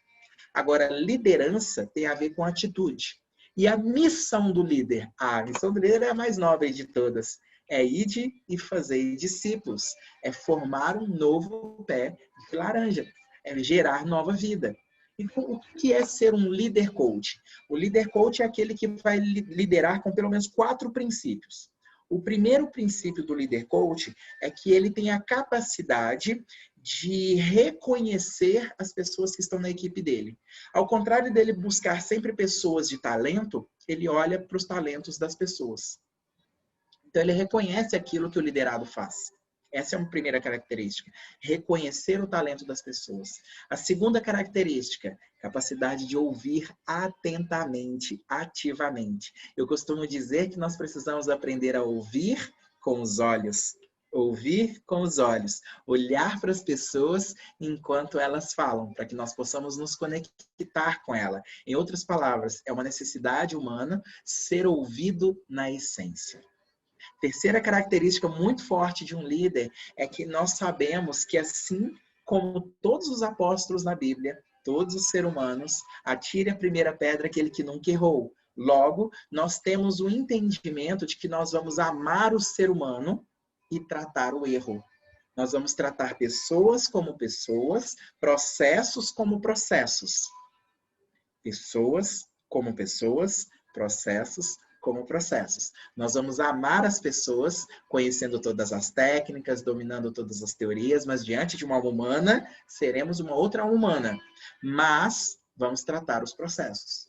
Agora, liderança tem a ver com atitude. E a missão do líder? A missão do líder é a mais nobre de todas. É ide e fazer discípulos. É formar um novo pé de laranja. É gerar nova vida. Então, o que é ser um líder coach? O líder coach é aquele que vai liderar com pelo menos 4 princípios. O primeiro princípio do líder coach é que ele tem a capacidade de reconhecer as pessoas que estão na equipe dele. Ao contrário dele buscar sempre pessoas de talento, ele olha para os talentos das pessoas. Então, ele reconhece aquilo que o liderado faz. Essa é uma primeira característica. Reconhecer o talento das pessoas. A segunda característica, capacidade de ouvir atentamente, ativamente. Eu costumo dizer que nós precisamos aprender a ouvir com os olhos. Ouvir com os olhos, olhar para as pessoas enquanto elas falam, para que nós possamos nos conectar com ela. Em outras palavras, é uma necessidade humana ser ouvido na essência. Terceira característica muito forte de um líder é que nós sabemos que, assim como todos os apóstolos na Bíblia, todos os seres humanos, atire a primeira pedra aquele que nunca errou. Logo, nós temos o entendimento de que nós vamos amar o ser humano e tratar o erro. Nós vamos tratar pessoas como pessoas, processos como processos. Pessoas como pessoas, processos como processos. Nós vamos amar as pessoas, conhecendo todas as técnicas, dominando todas as teorias, mas diante de uma alma humana, seremos uma outra alma humana. Mas vamos tratar os processos.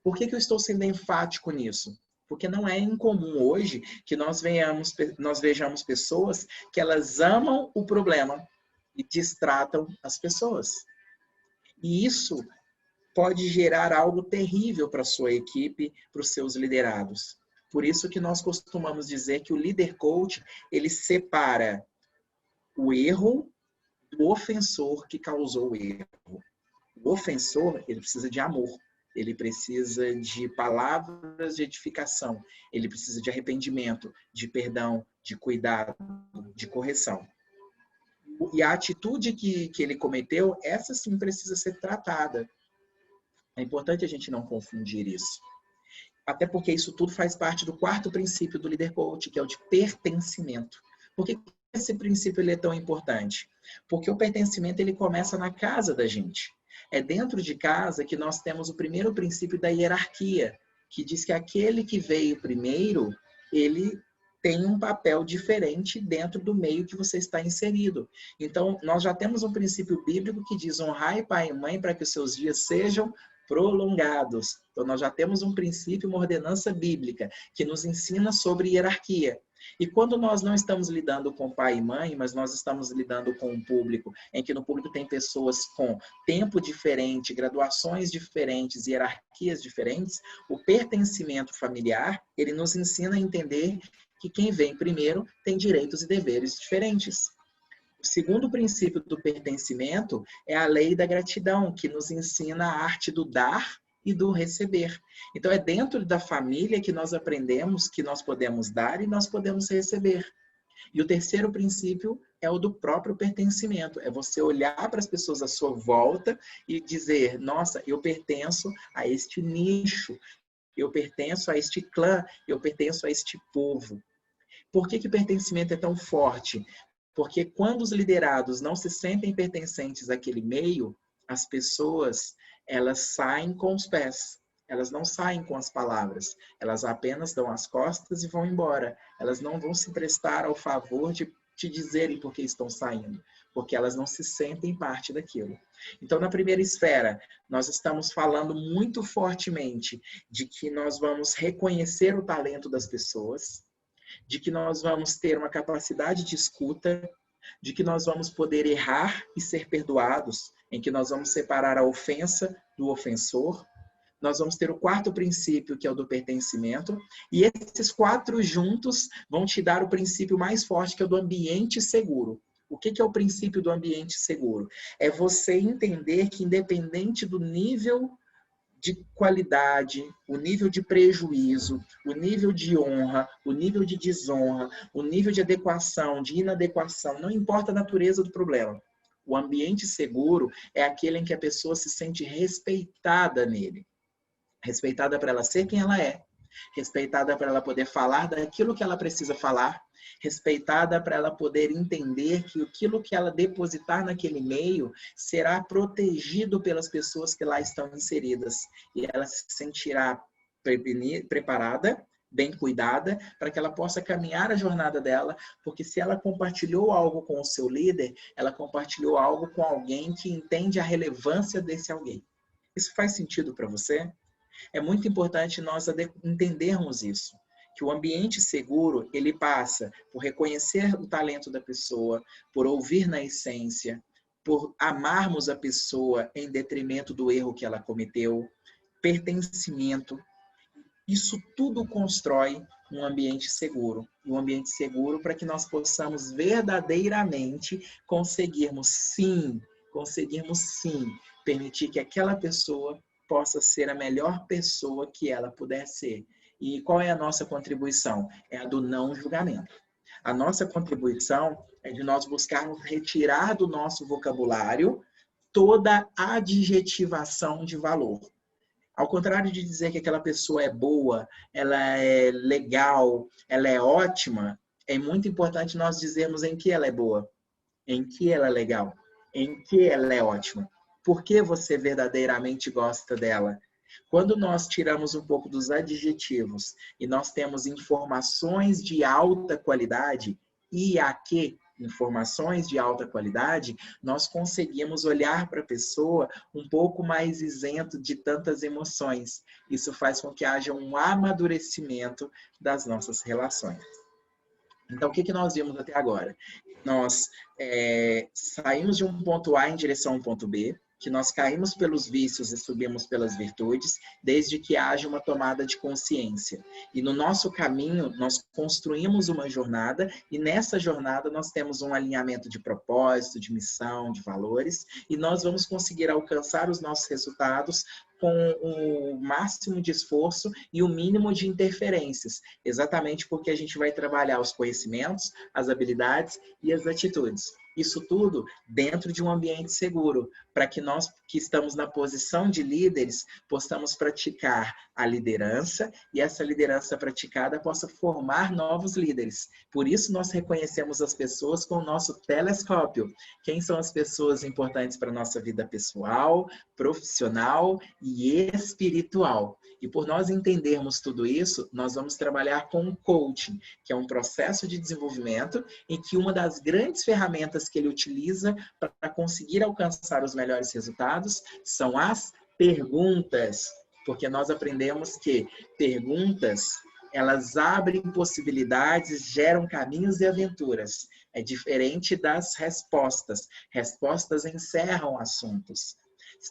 Por que eu estou sendo enfático nisso? Porque não é incomum hoje que nós vejamos pessoas que elas amam o problema e distratam as pessoas. E isso pode gerar algo terrível para a sua equipe, para os seus liderados. Por isso que nós costumamos dizer que o líder coach, ele separa o erro do ofensor que causou o erro. O ofensor, ele precisa de amor, ele precisa de palavras de edificação, ele precisa de arrependimento, de perdão, de cuidado, de correção. E a atitude que ele cometeu, essa sim precisa ser tratada. É importante a gente não confundir isso. Até porque isso tudo faz parte do quarto princípio do líder coach, que é o de pertencimento. Por que esse princípio ele é tão importante? Porque o pertencimento ele começa na casa da gente. É dentro de casa que nós temos o primeiro princípio da hierarquia, que diz que aquele que veio primeiro, ele tem um papel diferente dentro do meio que você está inserido. Então, nós já temos um princípio bíblico que diz: honrai pai e mãe para que os seus dias sejam prolongados. Então, nós já temos um princípio, uma ordenança bíblica que nos ensina sobre hierarquia. E quando nós não estamos lidando com pai e mãe, mas nós estamos lidando com um público, em que no público tem pessoas com tempo diferente, graduações diferentes, hierarquias diferentes, o pertencimento familiar, ele nos ensina a entender que quem vem primeiro tem direitos e deveres diferentes. O segundo princípio do pertencimento é a lei da gratidão, que nos ensina a arte do dar e do receber. Então, é dentro da família que nós aprendemos que nós podemos dar e nós podemos receber. E o terceiro princípio é o do próprio pertencimento. É você olhar para as pessoas à sua volta e dizer: nossa, eu pertenço a este nicho, eu pertenço a este clã, eu pertenço a este povo. Por que o pertencimento é tão forte? Porque quando os liderados não se sentem pertencentes àquele meio, as pessoas, elas saem com os pés. Elas não saem com as palavras. Elas apenas dão as costas e vão embora. Elas não vão se prestar ao favor de te dizerem por que estão saindo, porque elas não se sentem parte daquilo. Então, na primeira esfera, nós estamos falando muito fortemente de que nós vamos reconhecer o talento das pessoas, de que nós vamos ter uma capacidade de escuta, de que nós vamos poder errar e ser perdoados, em que nós vamos separar a ofensa do ofensor. Nós vamos ter o quarto princípio, que é o do pertencimento, e esses quatro juntos vão te dar o princípio mais forte, que é o do ambiente seguro. O que é o princípio do ambiente seguro? É você entender que, independente do nível de qualidade, o nível de prejuízo, o nível de honra, o nível de desonra, o nível de adequação, de inadequação, não importa a natureza do problema. O ambiente seguro é aquele em que a pessoa se sente respeitada nele. Respeitada para ela ser quem ela é, respeitada para ela poder falar daquilo que ela precisa falar, respeitada para ela poder entender que aquilo que ela depositar naquele meio será protegido pelas pessoas que lá estão inseridas. E ela se sentirá preparada, bem cuidada, para que ela possa caminhar a jornada dela, porque se ela compartilhou algo com o seu líder, ela compartilhou algo com alguém que entende a relevância desse alguém. Isso faz sentido para você? É muito importante nós entendermos isso, que o ambiente seguro, ele passa por reconhecer o talento da pessoa, por ouvir na essência, por amarmos a pessoa em detrimento do erro que ela cometeu, pertencimento. Isso tudo constrói um ambiente seguro. Um ambiente seguro para que nós possamos verdadeiramente conseguirmos sim, permitir que aquela pessoa possa ser a melhor pessoa que ela puder ser. E qual é a nossa contribuição? É a do não julgamento. A nossa contribuição é de nós buscarmos retirar do nosso vocabulário toda adjetivação de valor. Ao contrário de dizer que aquela pessoa é boa, ela é legal, ela é ótima, é muito importante nós dizermos em que ela é boa, em que ela é legal, em que ela é ótima. Por que você verdadeiramente gosta dela? Quando nós tiramos um pouco dos adjetivos e nós temos informações de alta qualidade, e aqui informações de alta qualidade, nós conseguimos olhar para a pessoa um pouco mais isento de tantas emoções. Isso faz com que haja um amadurecimento das nossas relações. Então, o que nós vimos até agora? Nós saímos de um ponto A em direção a um ponto B, que nós caímos pelos vícios e subimos pelas virtudes, desde que haja uma tomada de consciência. E no nosso caminho, nós construímos uma jornada, e nessa jornada nós temos um alinhamento de propósito, de missão, de valores, e nós vamos conseguir alcançar os nossos resultados com o máximo de esforço e o mínimo de interferências, exatamente porque a gente vai trabalhar os conhecimentos, as habilidades e as atitudes. Isso tudo dentro de um ambiente seguro, para que nós que estamos na posição de líderes possamos praticar a liderança e essa liderança praticada possa formar novos líderes. Por isso nós reconhecemos as pessoas com o nosso telescópio. Quem são as pessoas importantes para a nossa vida pessoal, profissional e espiritual. E por nós entendermos tudo isso, nós vamos trabalhar com o coaching, que é um processo de desenvolvimento em que uma das grandes ferramentas que ele utiliza para conseguir alcançar os melhores resultados são as perguntas. Porque nós aprendemos que perguntas, elas abrem possibilidades, geram caminhos e aventuras. É diferente das respostas. Respostas encerram assuntos.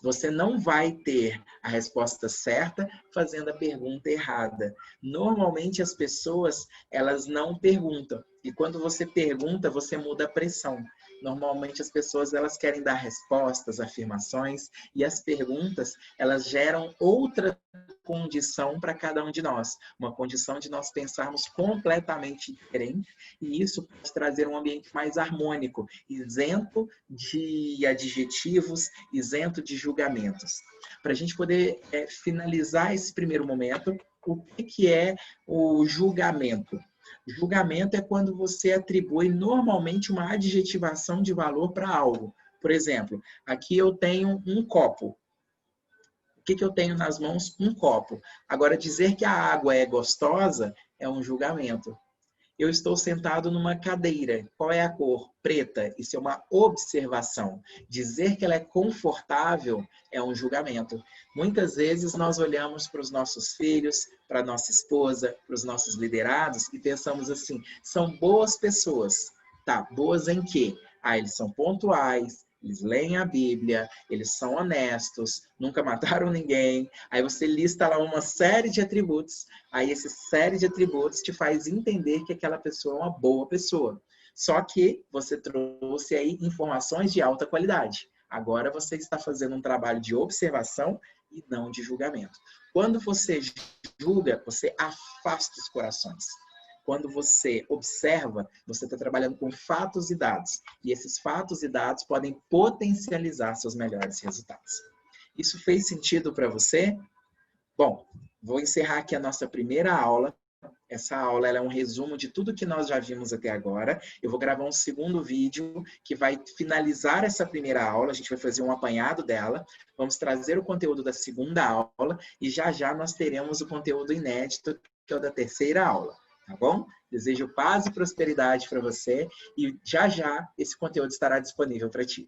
Você não vai ter a resposta certa fazendo a pergunta errada. Normalmente as pessoas, elas não perguntam. E quando você pergunta, você muda a pressão. Normalmente as pessoas, elas querem dar respostas, afirmações, e as perguntas, elas geram outra condição para cada um de nós. Uma condição de nós pensarmos completamente diferente, e isso pode trazer um ambiente mais harmônico, isento de adjetivos, isento de julgamentos. Para a gente poder finalizar esse primeiro momento, o que é o julgamento? Julgamento é quando você atribui normalmente uma adjetivação de valor para algo. Por exemplo, aqui eu tenho um copo. O que eu tenho nas mãos? Um copo. Agora, dizer que a água é gostosa é um julgamento. Eu estou sentado numa cadeira. Qual é a cor? Preta. Isso é uma observação. Dizer que ela é confortável é um julgamento. Muitas vezes nós olhamos para os nossos filhos, para a nossa esposa, para os nossos liderados e pensamos assim, são boas pessoas. Tá, boas em quê? Eles são pontuais, eles leem a Bíblia, eles são honestos, nunca mataram ninguém. Aí você lista lá uma série de atributos. Aí essa série de atributos te faz entender que aquela pessoa é uma boa pessoa. Só que você trouxe aí informações de alta qualidade. Agora você está fazendo um trabalho de observação e não de julgamento. Quando você julga, você afasta os corações. Quando você observa, você está trabalhando com fatos e dados. E esses fatos e dados podem potencializar seus melhores resultados. Isso fez sentido para você? Bom, vou encerrar aqui a nossa primeira aula. Essa aula ela é um resumo de tudo que nós já vimos até agora. Eu vou gravar um segundo vídeo que vai finalizar essa primeira aula. A gente vai fazer um apanhado dela. Vamos trazer o conteúdo da segunda aula e já já nós teremos o conteúdo inédito, que é o da terceira aula. Tá bom? Desejo paz e prosperidade para você e já já esse conteúdo estará disponível para ti.